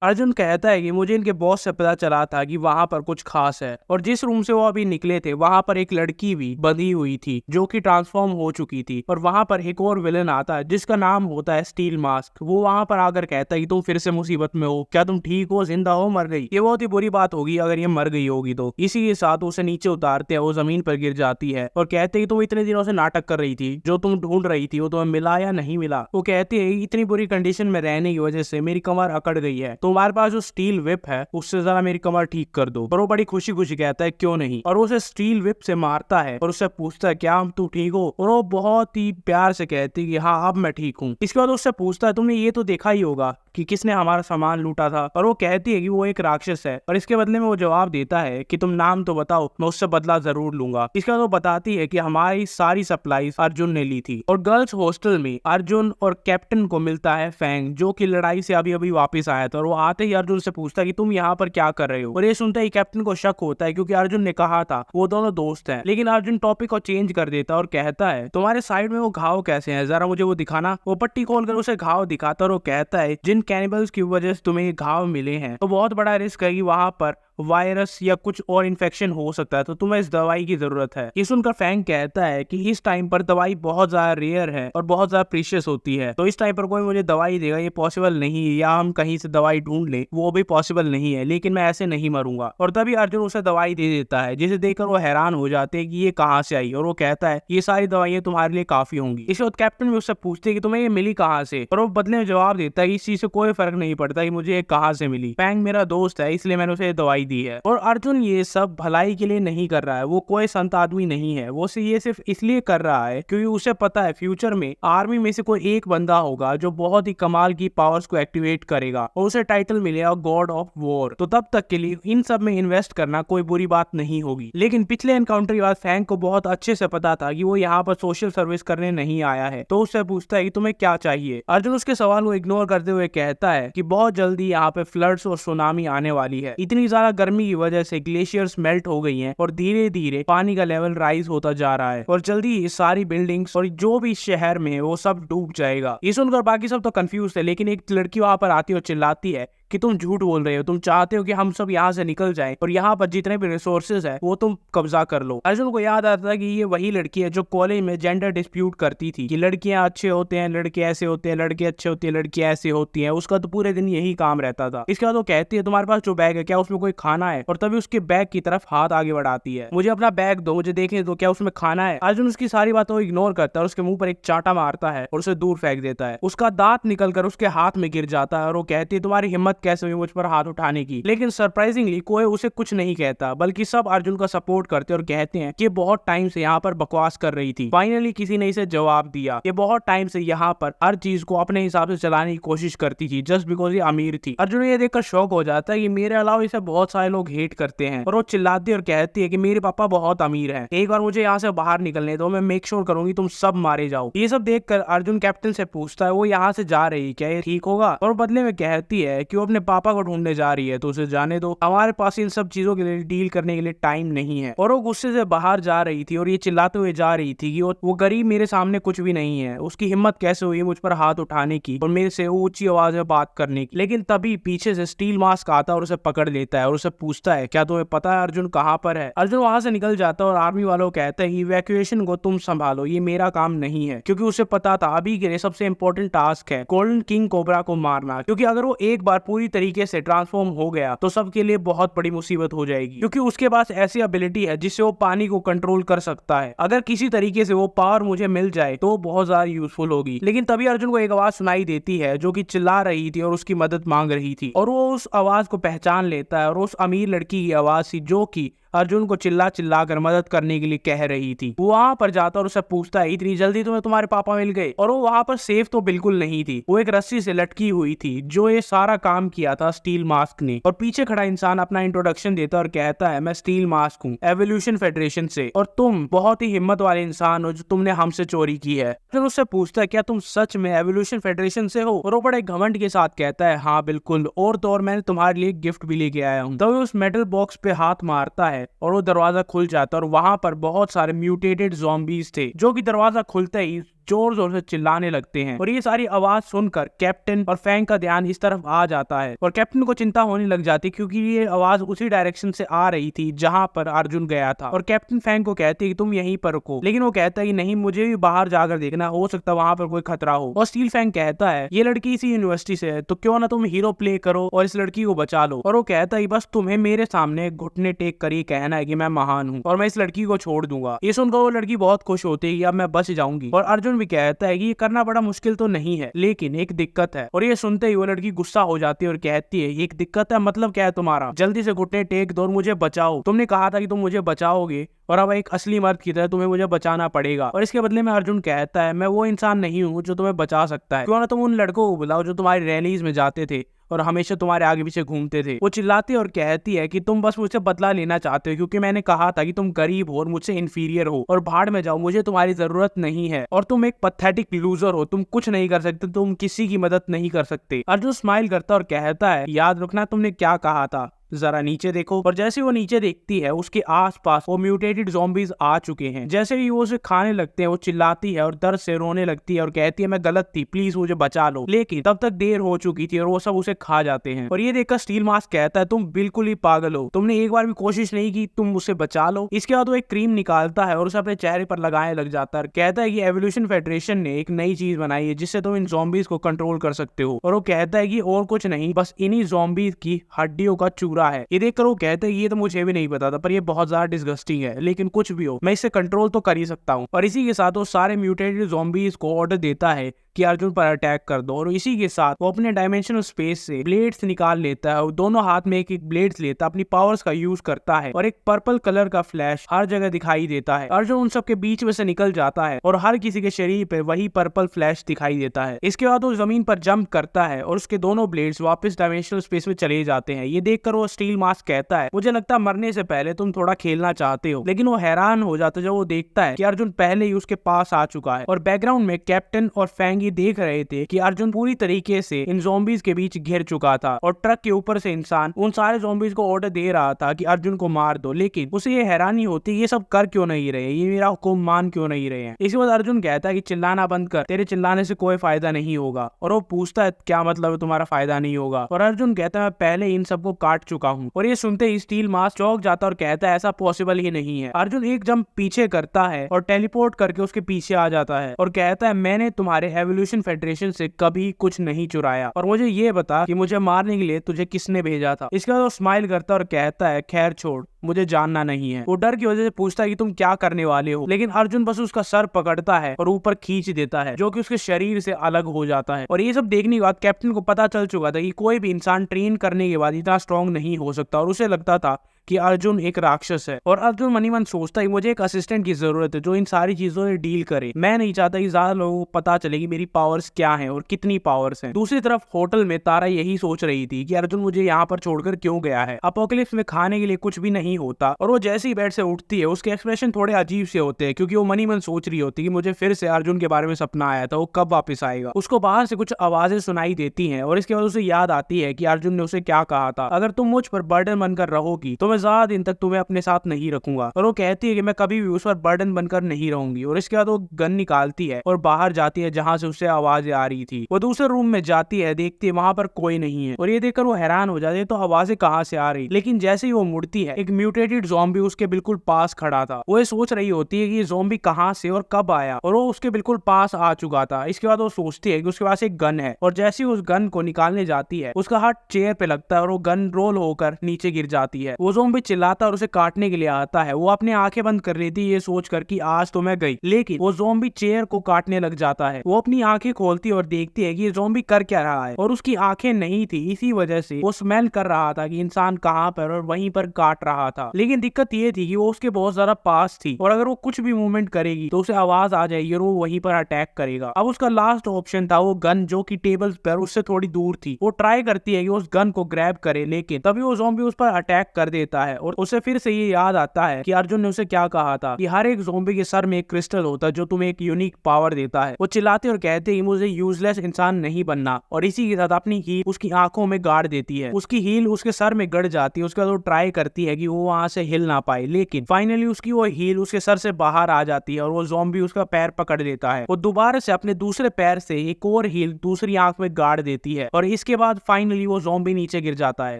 अर्जुन कहता है कि मुझे इनके बॉस से पता चला था कि वहां पर कुछ खास है, और जिस रूम से वो अभी निकले थे वहां पर एक लड़की भी बंधी हुई थी जो कि ट्रांसफॉर्म हो चुकी थी। और वहां पर एक और विलन आता है जिसका नाम होता है स्टील मास्क। वो वहां पर आकर कहता है कि तुम फिर से मुसीबत में हो, क्या तुम ठीक हो, जिंदा हो, मर गई? ये बहुत ही बुरी बात होगी अगर ये मर गई होगी तो। इसी के साथ उसे नीचे उतारते हैं, वो जमीन पर गिर जाती है और कहते हैं कि तुम इतने दिनों से नाटक कर रही थी, जो तुम ढूंढ रही थी वो तुम्हें मिला या नहीं मिला? वो कहती है इतनी बुरी कंडीशन में रहने की वजह से मेरी कमर अकड़ गई है, तुम्हारे पास जो स्टील विप है उससे जरा मेरी कमर ठीक कर दो। और वो बड़ी खुशी खुशी कहता है क्यों नहीं, और उसे स्टील विप से मारता है और उससे पूछता है क्या तू ठीक हो? और वो बहुत ही प्यार से कहती है कि हाँ अब मैं ठीक हूँ। इसके बाद उससे पूछता है तुमने ये तो देखा ही होगा कि किसने हमारा सामान लूटा था? और वो कहती है कि वो एक राक्षस है, और इसके बदले में वो जवाब देता है कि तुम नाम तो बताओ, मैं उससे बदला जरूर लूंगा। इसके बाद वो बताती है कि हमारी सारी सप्लाईज अर्जुन ने ली थी। और गर्ल्स हॉस्टल में अर्जुन और कैप्टन को मिलता है फैंग, जो कि लड़ाई से अभी अभी वापस आया था। और वो आते ही अर्जुन से पूछता है कि तुम यहाँ पर क्या कर रहे हो? और ये सुनते ही कैप्टन को शक होता है क्योंकि अर्जुन ने कहा था वो दोनों दोस्त हैं। लेकिन अर्जुन टॉपिक को चेंज कर देता है और कहता है तुम्हारे साइड में वो घाव कैसे हैं, जरा मुझे वो दिखाना। वो पट्टी खोलकर उसे घाव दिखाता और वो कहता है जिन कैनिबल्स की वजह से तुम्हें ये घाव मिले हैं तो बहुत बड़ा रिस्क है कि वहां पर वायरस या कुछ और इन्फेक्शन हो सकता है, तो तुम्हें इस दवाई की जरूरत है। ये सुनकर फैंग कहता है कि इस टाइम पर दवाई बहुत ज्यादा रेयर है और बहुत ज्यादा प्रीशियस होती है, तो इस टाइम पर कोई मुझे दवाई देगा ये पॉसिबल नहीं है, या हम कहीं से दवाई ढूंढ ले वो भी पॉसिबल नहीं है, लेकिन मैं ऐसे नहीं मरूंगा। और तभी अर्जुन उसे दवाई दे देता है, जिसे देखकर वो हैरान हो जाते हैं कि ये कहाँ से आई। और वो कहता है ये सारी दवाइयां तुम्हारे लिए काफी होंगी। इसके बाद कैप्टन भी उससे पूछते हैं कि तुम्हें ये मिली कहाँ से? और वो बदले में जवाब देता है कि इस चीज से कोई फर्क नहीं पड़ता कि मुझे ये कहाँ से मिली, फैंग मेरा दोस्त है इसलिए मैंने उसे दवाई दी है। और अर्जुन ये सब भलाई के लिए नहीं कर रहा है, वो कोई संत आदमी नहीं है, वो ये सिर्फ इसलिए कर रहा है क्योंकि उसे पता है फ्यूचर में आर्मी में से कोई एक बंदा होगा जो बहुत ही कमाल की पावर्स को एक्टिवेट करेगा और उसे टाइटल मिलेगा गॉड ऑफ वॉर। तो तब तक के लिए इन सब में इन्वेस्ट करना कोई बुरी बात नहीं होगी। लेकिन पिछले एनकाउंटर के बाद फैंग को बहुत अच्छे से पता था कि वो यहाँ पर सोशल सर्विस करने नहीं आया है, तो उससे पूछता है कि तुम्हें क्या चाहिए। अर्जुन उसके सवाल को इग्नोर करते हुए कहता है कि बहुत जल्दी यहाँ पे फ्लड्स और सुनामी आने वाली है, इतनी ज्यादा गर्मी की वजह से ग्लेशियर्स मेल्ट हो गई हैं और धीरे धीरे पानी का लेवल राइज होता जा रहा है और जल्दी ये सारी बिल्डिंग्स और जो भी शहर में है वो सब डूब जाएगा। ये सुनकर बाकी सब तो कंफ्यूज थे, लेकिन एक लड़की वहां पर आती है और चिल्लाती है कि तुम झूठ बोल रहे हो, तुम चाहते हो कि हम सब यहाँ से निकल जाएं और यहाँ पर जितने भी रिसोर्सेज है वो तुम कब्जा कर लो। अर्जुन को याद आता था कि ये वही लड़की है जो कॉलेज में जेंडर डिस्प्यूट करती थी कि लड़कियां अच्छे होते हैं, लड़के ऐसे होते हैं, लड़के अच्छे होते हैं, लड़कियां ऐसे होती हैं। उसका तो पूरे दिन यही काम रहता था। इसके बाद वो कहती है तुम्हारे पास जो बैग है क्या उसमें कोई खाना है? और तभी उसके बैग की तरफ हाथ आगे बढ़ाती है, मुझे अपना बैग दो, मुझे देखने दो, क्या उसमें खाना है? अर्जुन उसकी सारी बातों को इग्नोर करता है और उसके मुंह पर एक चांटा मारता है और उसे दूर फेंक देता है। उसका दांत निकलकर उसके हाथ में गिर जाता है और वो कहती है तुम्हारी हिम्मत कैसे हुई मुझ पर हाथ उठाने की? लेकिन सरप्राइजिंगली कोई उसे कुछ नहीं कहता, बल्कि सब अर्जुन का सपोर्ट करते और कहते हैं कि बहुत टाइम से यहाँ पर बकवास कर रही थी। फाइनली किसी ने इसे जवाब दिया, ये बहुत टाइम से यहाँ पर हर चीज को अपने हिसाब से चलाने की कोशिश करती थी जस्ट बिकॉज ये अमीर थी। अर्जुन ये देखकर शौक हो जाता है कि मेरे अलावा इसे बहुत सारे लोग हेट करते हैं, और वो चिल्लाती और कहती है कि मेरे पापा बहुत अमीर हैं, एक बार मुझे यहाँ से बाहर निकलने दो, मैं मेक श्योर करूंगी तुम सब मारे जाओ। ये सब देखकर अर्जुन कैप्टन से पूछता है वो यहाँ से जा रही, क्या ये ठीक होगा? और बदले में कहती है कि वो अपने पापा को ढूंढने जा रही है, तो उसे जाने दो, हमारे पास इन सब चीजों के लिए डील करने के लिए टाइम नहीं है। और वो गुस्से से बाहर जा रही थी और ये चिल्लाते हुए जा रही थी कि वो गरीब मेरे सामने कुछ भी नहीं है, उसकी हिम्मत कैसे हुई मुझ पर हाथ उठाने की और मेरे से ऊंची आवाज में बात करने की। लेकिन तभी पीछे से स्टील मास्क आता है और उसे पकड़ लेता है और उसे पूछता है क्या तुम्हें पता है अर्जुन कहाँ पर है? अर्जुन वहां से निकल जाता है और आर्मी वालों को कहता है इवैक्यूएशन को तुम संभालो, ये मेरा काम नहीं है, क्योंकि उसे पता था अभी के लिए सबसे इंपॉर्टेंट टास्क है गोल्डन किंग कोबरा को मारना, क्योंकि अगर वो एक बार पूरी तरीके से ट्रांसफॉर्म हो गया तो सबके लिए बहुत बड़ी मुसीबत हो जाएगी, क्योंकि उसके पास ऐसी एबिलिटी है जिससे वो पानी को कंट्रोल कर सकता है। अगर किसी तरीके से वो पावर मुझे मिल जाए तो बहुत ज्यादा यूजफुल होगी। लेकिन तभी अर्जुन को एक आवाज सुनाई देती है जो कि चिल्ला रही थी और उसकी मदद मांग रही थी, और वो उस आवाज को पहचान लेता है और उस अमीर लड़की की आवाज थी जो कि अर्जुन को चिल्ला चिल्ला कर मदद करने के लिए कह रही थी। वो वहां पर जाता और उससे पूछता है इतनी जल्दी तुम्हें तुम्हारे पापा मिल गए? और वो वहां पर सेफ तो बिल्कुल नहीं थी, वो एक रस्सी से लटकी हुई थी, जो ये सारा काम किया था स्टील मास्क ने। और पीछे खड़ा इंसान अपना इंट्रोडक्शन देता और कहता है मैं स्टील मास्क हूँ एवोल्यूशन फेडरेशन से, और तुम बहुत ही हिम्मत वाले इंसान हो जो तुमने हमसे चोरी की है। फिर उससे पूछता है क्या तुम सच में एवोल्यूशन फेडरेशन से हो? और वो बड़े घमंड के साथ कहता है हाँ बिल्कुल, और तो और मैंने तुम्हारे लिए गिफ्ट भी लेके आया हूँ। तभी उस मेटल बॉक्स पे हाथ मारता है और वो दरवाजा खुल जाता है और वहां पर बहुत सारे म्यूटेटेड ज़ॉम्बीज थे, जो कि दरवाजा खुलते ही जोर जोर से चिल्लाने लगते हैं। और ये सारी आवाज सुनकर कैप्टन और फैंग का ध्यान इस तरफ आ जाता है और कैप्टन को चिंता होने लग जाती क्योंकि ये आवाज उसी डायरेक्शन से आ रही थी जहां पर अर्जुन गया था। और कैप्टन फैंग को कहती है कि तुम यहीं पर रुको, लेकिन वो कहता है कि नहीं, मुझे भी बाहर जाकर देखना, हो सकता है वहां पर कोई खतरा हो। और स्टील फैंग कहता है ये लड़की इसी यूनिवर्सिटी से है, तो क्यों ना तुम हीरो प्ले करो और इस लड़की को बचा लो। और वो कहता है बस तुम्हें मेरे सामने घुटने टेक कर ये कहना है कि मैं महान हूँ और मैं इस लड़की को छोड़ दूंगा। ये सुनकर वो लड़की बहुत खुश होती है कि अब मैं बच जाऊंगी। और अर्जुन भी कहता है कि ये करना बड़ा मुश्किल तो नहीं है, लेकिन एक दिक्कत है। और ये सुनते ही वो लड़की गुस्सा हो जाती है और कहती है एक दिक्कत है, मतलब क्या है तुम्हारा, जल्दी से घुटने टेक दो और मुझे बचाओ। तुमने कहा था कि तुम मुझे बचाओगे और अब एक असली मर्द की तरह तुम्हें मुझे बचाना पड़ेगा। और इसके बदले में अर्जुन कहता है मैं वो इंसान नहीं हूँ जो तुम्हें बचा सकता है, क्यों ना तुम उन लड़कों को बुलाओ जो तुम्हारी रैलीज में जाते थे और हमेशा तुम्हारे आगे पीछे घूमते थे। वो चिल्लाती और कहती है कि तुम बस मुझसे बदला लेना चाहते हो क्योंकि मैंने कहा था कि तुम गरीब हो और मुझसे इंफीरियर हो और भाड़ में जाओ, मुझे तुम्हारी जरूरत नहीं है और तुम एक पैथेटिक लूजर हो, तुम कुछ नहीं कर सकते, तुम किसी की मदद नहीं कर सकते। अर्जुन स्माइल करता और कहता है याद रखना तुमने क्या कहा था, जरा नीचे देखो। और जैसे वो नीचे देखती है उसके आसपास वो म्यूटेटेड ज़ॉम्बीज आ चुके हैं। जैसे ही वो उसे खाने लगते हैं वो चिल्लाती है और दर्द से रोने लगती है और कहती है मैं गलत थी, प्लीज मुझे बचा लो। लेकिन तब तक देर हो चुकी थी और वो सब उसे खा जाते हैं। और ये देखकर स्टील मास्क कहता है तुम बिल्कुल ही पागल हो, तुमने एक बार भी कोशिश नहीं की तुम मुझसे बचा लो। इसके बाद वो एक क्रीम निकालता है और उसे अपने चेहरे पर लगाने लग जाता है। कहता है कि एवोल्यूशन फेडरेशन ने एक नई चीज बनाई है जिससे तुम इन ज़ॉम्बीज को कंट्रोल कर सकते हो। और वो कहता है कि और कुछ नहीं, बस इन्हीं ज़ॉम्बीज की हड्डियों का चूरा है। ये देखकर वो कहते हैं ये तो मुझे भी नहीं पता था, पर ये बहुत ज्यादा डिस्गस्टिंग है, लेकिन कुछ भी हो मैं इसे कंट्रोल तो कर ही सकता हूँ। और इसी के साथ वो सारे म्यूटेटेड ज़ॉम्बीज को ऑर्डर देता है कि अर्जुन पर अटैक कर दो। और इसी के साथ वो अपने डायमेंशनल स्पेस से ब्लेड्स निकाल लेता है और दोनों हाथ में एक एक ब्लेड्स लेता है, अपनी पावर्स का यूज करता है और एक पर्पल कलर का फ्लैश हर जगह दिखाई देता है। अर्जुन उन सब के बीच में से निकल जाता है और हर किसी के शरीर पे वही पर्पल फ्लैश दिखाई देता है। इसके बाद वो जमीन पर जंप करता है और उसके दोनों ब्लेड्स वापस डायमेंशनल स्पेस में चले जाते हैं। ये देखकर वो स्टील मास्क कहता है मुझे लगता है मरने से पहले तुम थोड़ा खेलना चाहते हो। लेकिन वो हैरान हो जाता है जब वो देखता है कि अर्जुन पहले ही उसके पास आ चुका है। और बैकग्राउंड में कैप्टन और फैंग ये देख रहे थे कि अर्जुन पूरी तरीके से इन ज़ॉम्बीज के बीच घिर चुका था और ट्रक के ऊपर से इंसान उन सारे ज़ॉम्बीज को ऑर्डर दे रहा था कि अर्जुन को मार दो। लेकिन उसे ये हैरानी होती ये सब कर क्यों नहीं रहे, ये मेरा हुक्म मान क्यों नहीं रहे हैं। इसके बाद अर्जुन कहता है कि चिल्लाना बंद कर, तेरे चिल्लाने से कोई फायदा नहीं होगा। और वो पूछता है क्या मतलब है तुम्हारा फायदा नहीं होगा। और अर्जुन कहता है मैं पहले इन सबको काट चुका हूँ। और ये सुनते ही स्टील मास्क चौंक जाता और कहता है ऐसा पॉसिबल ही नहीं है। अर्जुन एक जंप पीछे करता है और टेलीपोर्ट करके उसके पीछे आ जाता है और कहता है मैंने तुम्हारे एवोल्यूशन फेडरेशन से कभी कुछ नहीं चुराया और मुझे ये बता कि मुझे मारने के लिए तुझे किसने भेजा था। इसके बाद वो स्माइल करता और कहता है खैर छोड़, मुझे जानना नहीं है। वो डर की वजह से पूछता है कि तुम क्या करने वाले हो, लेकिन अर्जुन बस उसका सर पकड़ता है और ऊपर खींच देता है जो कि उसके शरीर से अलग हो जाता है। और ये सब देखने के बाद कैप्टन को पता चल चुका था कि कोई भी इंसान ट्रेन करने के बाद इतना स्ट्रांग नहीं हो सकता और उसे लगता था कि अर्जुन एक राक्षस है। और अर्जुन मनी मन सोचता है मुझे एक असिस्टेंट की जरूरत है जो इन सारी चीजों से डील करे। मैं नहीं चाहता कि ज्यादा लोगों को पता चले कि मेरी पावर्स क्या हैं और कितनी पावर्स हैं। दूसरी तरफ होटल में तारा यही सोच रही थी कि अर्जुन मुझे यहाँ पर छोड़कर क्यों गया है। अपोकलिप्स में खाने के लिए कुछ भी नहीं होता और वो जैसे ही बेड से उठती है उसके एक्सप्रेशन थोड़े अजीब से होते हैं क्योंकि वो मनी मन सोच रही होती है कि मुझे फिर से अर्जुन के बारे में सपना आया था, वो कब वापस आएगा। उसको बाहर से कुछ आवाजें सुनाई देती हैं और इसके बाद उसे याद आती है कि अर्जुन ने उसे क्या कहा था, अगर तुम मुझ पर बर्डन बनकर रहोगी तो मैं ज्यादा दिन तक तुम्हें अपने साथ नहीं रखूंगा। और वो कहती है कि मैं कभी भी उस पर बर्डन बनकर नहीं रहूंगी। और इसके बाद वो गन निकालती है और बाहर जाती है जहां से उसे आवाजें आ रही थी। वो दूसरे रूम में जाती है, देखती है वहां पर कोई नहीं है और ये देखकर वो हैरान हो जाती है तो आवाजें कहां से आ रही। लेकिन जैसे ही वो मुड़ती है एक म्यूटेटेड ज़ॉम्बी उसके बिल्कुल पास खड़ा था। वो ये सोच रही होती है कि ये ज़ॉम्बी कहां से और कब आया और वो उसके बिल्कुल पास आ चुका था। इसके बाद वो सोचती है कि उसके पास एक गन है और जैसे ही उस गन को निकालने जाती है उसका हाथ चेयर पे लगता है और वो गन रोल होकर नीचे गिर जाती है। वो ज़ॉम्बी चिल्लाता और उसे काटने के लिए आता है। वो अपनी आंखें बंद कर रही थी ये सोचकर कि आज तो मैं गई, लेकिन वो ज़ॉम्बी चेयर को काटने लग जाता है। वो अपनी आंखें खोलती और देखती है कि ये ज़ॉम्बी कर क्या रहा है और उसकी आंखें नहीं थी, इसी वजह से वो स्मेल कर रहा था कि इंसान कहां पर और वहीं पर काट रहा था। लेकिन दिक्कत ये थी कि वो उसके बहुत ज्यादा पास थी और अगर वो कुछ भी मूवमेंट करेगी तो उसे आवाज आ जाएगी और वो वहीं पर अटैक करेगा। अब उसका लास्ट ऑप्शन था वो गन जो कि टेबल पर उससे थोड़ी दूर थी। वो ट्राई करती है कि उस गन को ग्रैब करे, लेकिन तभी वो ज़ॉम्बी उस पर अटैक कर देता लेता है और उसे फिर से ये याद आता है कि अर्जुन ने उसे क्या कहा था कि हर एक ज़ॉम्बी के सर में एक क्रिस्टल होता है जो तुम्हें एक यूनिक पावर देता है। वो चिल्लाते और कहते हैं मुझे यूजलेस इंसान नहीं बनना, और इसी के साथ अपनी हील उसकी आंखों में गाड़ देती है। उसकी हील उसके सर में गड़ जाती है। उसके बाद वो ट्राई करती है कि वो वहां से हिल ना पाए, लेकिन फाइनली उसकी वो हील उसके सर से बाहर आ जाती है और वो ज़ॉम्बी उसका पैर पकड़ लेता है। वो दोबारा से अपने दूसरे पैर से एक और हील दूसरी आंख में गाड़ देती है और इसके बाद फाइनली वो ज़ॉम्बी नीचे गिर जाता है।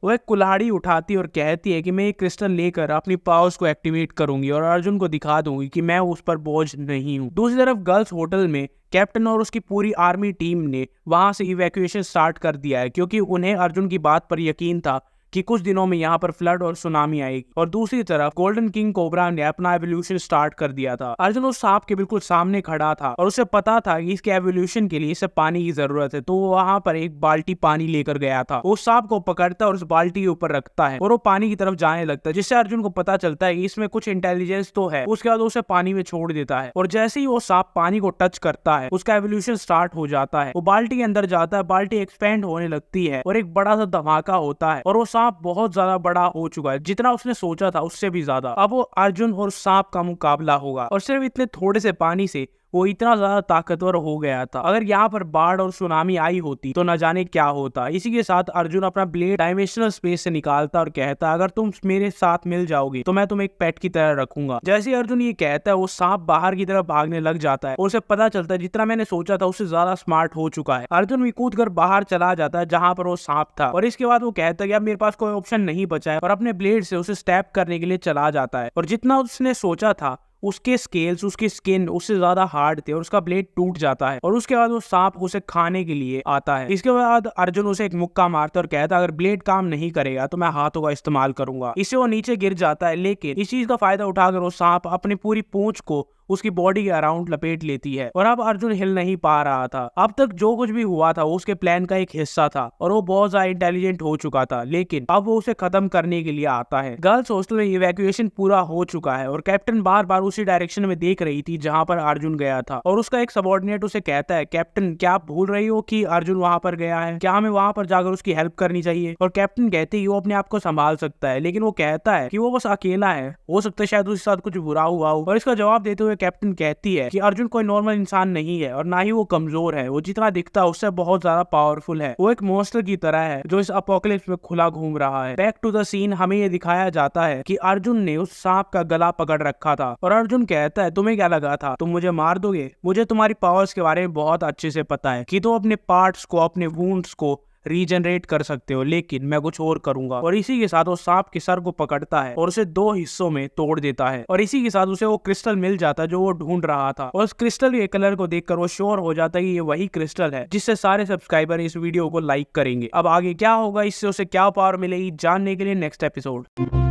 वो एक कुल्हाड़ी उठाती और कहती है कि मैं एक क्रिस्टल लेकर अपनी पावर्स को एक्टिवेट करूंगी और अर्जुन को दिखा दूंगी कि मैं उस पर बोझ नहीं हूँ। दूसरी तरफ गर्ल्स होटल में कैप्टन और उसकी पूरी आर्मी टीम ने वहां से इवैक्यूएशन स्टार्ट कर दिया है, क्योंकि उन्हें अर्जुन की बात पर यकीन था कि कुछ दिनों में यहाँ पर फ्लड और सुनामी आएगी। और दूसरी तरफ गोल्डन किंग कोबरा ने अपना एवोल्यूशन स्टार्ट कर दिया था। अर्जुन उस सांप के बिल्कुल सामने खड़ा था और उसे पता था कि इसके एवोल्यूशन के लिए इसे पानी की जरूरत है, तो वो वहां पर एक बाल्टी पानी लेकर गया था। उस सांप को पकड़ता है और उस बाल्टी के ऊपर रखता है और वो पानी की तरफ जाने लगता है, जिससे अर्जुन को पता चलता है कि इसमें कुछ इंटेलिजेंस तो है। उसके बाद उसे पानी में छोड़ देता है और जैसे ही वो सांप पानी को टच करता है उसका एवोल्यूशन स्टार्ट हो जाता है। वो बाल्टी के अंदर जाता है, बाल्टी एक्सपेंड होने लगती है और एक बड़ा सा धमाका होता है और वो सांप बहुत ज्यादा बड़ा हो चुका है, जितना उसने सोचा था उससे भी ज्यादा। अब वो अर्जुन और सांप का मुकाबला होगा और सिर्फ इतने थोड़े से पानी से वो इतना ज्यादा ताकतवर हो गया था। अगर यहाँ पर बाढ़ और सुनामी आई होती तो न जाने क्या होता। इसी के साथ अर्जुन अपना ब्लेड डायमेंशनल स्पेस से निकालता और कहता अगर तुम मेरे साथ मिल जाओगे तो मैं तुम्हें एक पेट की तरह रखूंगा। जैसे अर्जुन ये कहता है वो सांप बाहर की तरफ भागने लग जाता है और उसे पता चलता है जितना मैंने सोचा था उससे ज्यादा स्मार्ट हो चुका है। अर्जुन भी कूद कर बाहर चला जाता है जहां पर वो सांप था और इसके बाद वो कहता है कि अब मेरे पास कोई ऑप्शन नहीं बचा है और अपने ब्लेड से उसे स्टैब करने के लिए चला जाता है। और जितना उसने सोचा था उसके स्केल्स उसकी स्किन उससे ज्यादा हार्ड थे और उसका ब्लेड टूट जाता है और उसके बाद वो सांप उसे खाने के लिए आता है। इसके बाद अर्जुन उसे एक मुक्का मारता है और कहता है अगर ब्लेड काम नहीं करेगा तो मैं हाथों का इस्तेमाल करूंगा। इससे वो नीचे गिर जाता है, लेकिन इस चीज का फायदा उठाकर वो सांप अपनी पूरी पूंछ को उसकी बॉडी के अराउंड लपेट लेती है और अब अर्जुन हिल नहीं पा रहा था। अब तक जो कुछ भी हुआ था वो उसके प्लान का एक हिस्सा था और वो बहुत ज्यादा इंटेलिजेंट हो चुका था, लेकिन अब वो उसे खत्म करने के लिए आता है। गर्ल्स हॉस्टल में इवैक्यूएशन पूरा हो चुका है और कैप्टन बार बार उसी डायरेक्शन में देख रही थी जहां पर अर्जुन गया था और उसका एक सबऑर्डिनेट उसे कहता है कैप्टन क्या आप भूल रही हो कि अर्जुन वहां पर गया है, क्या हमें वहां पर जाकर उसकी हेल्प करनी चाहिए। और कैप्टन कहते हैं वो अपने आप को संभाल सकता है, लेकिन वो कहता है कि वो बस अकेला है, हो सकता है शायद उसके साथ कुछ बुरा हुआ हो। और इसका जवाब देते हुए कैप्टन कहती है कि अर्जुन कोई नॉर्मल इंसान नहीं है और ना ही वो कमजोर है, वो जितना दिखता है उससे बहुत ज्यादा पावरफुल है। वो एक मॉन्स्टर की तरह है जो इस अपोकलिप्स में खुला घूम रहा है। बैक टू द सीन हमें ये दिखाया जाता है कि अर्जुन ने उस सांप का गला पकड़ रखा था और अर्जुन कहता है तुम्हें क्या लगा था तुम मुझे मार दोगे? मुझे तुम्हारी पावर्स के बारे में बहुत अच्छे से पता है कि तुम अपने पार्ट्स को अपने वुंड्स को रीजनरेट कर सकते हो, लेकिन मैं कुछ और करूंगा। और इसी के साथ वो सांप के सर को पकड़ता है और उसे 2 हिस्सों में तोड़ देता है और इसी के साथ उसे वो क्रिस्टल मिल जाता है जो वो ढूंढ रहा था। और उस क्रिस्टल के कलर को देखकर वो श्योर हो जाता है कि ये वही क्रिस्टल है जिससे सारे सब्सक्राइबर इस वीडियो को लाइक करेंगे। अब आगे क्या होगा, इससे उसे क्या पावर मिलेगी, जानने के लिए नेक्स्ट एपिसोड।